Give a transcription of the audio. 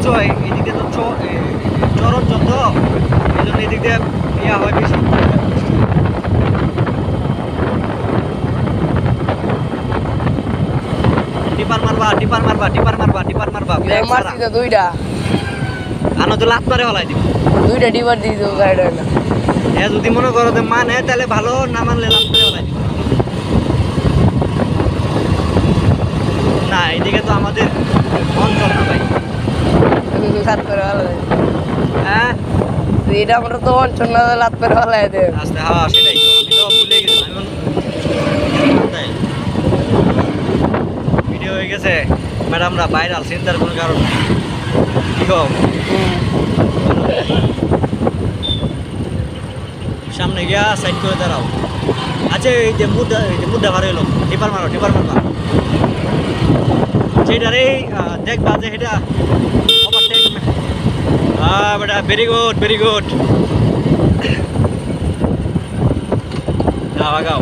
বুঝছো এদিক দিয়ে তো চরণ যত এই জন্য এদিক দিয়ে ইয়া হয় বেশি। টিপার মারবা মারছি তো দুইটা আনো তো লাত মারে হলাই দিব দুইটা ডিবার দিয়ে দেবো গাড়িটা না যদি মনে করো যে মানে তাহলে ভালো, না মানলে লাত মারে হলাই দিব। না এদিকে তো আমাদের অঞ্চল না ভাই। লাত করে ভালো হ্যাঁ এটা আমরা তো অঞ্চল না লাত করে ভালো আস্তে, হ্যাঁ সেটাই তো, আমি তো ভুলে গেছিলাম। ভিডিও হয়ে গেছে ম্যাডামরা ভাইরাল, চিন্তার কোনো কারণ নেই। কি কও? সামনে গিয়া সাইড করে দাঁড়াও। আচ্ছা এই যে মুদ্রা ভার এলো, টিপার মারবা সেটারে দেখবা যে এটা ওভারটেক। বেটা ভেরি গুড। গাও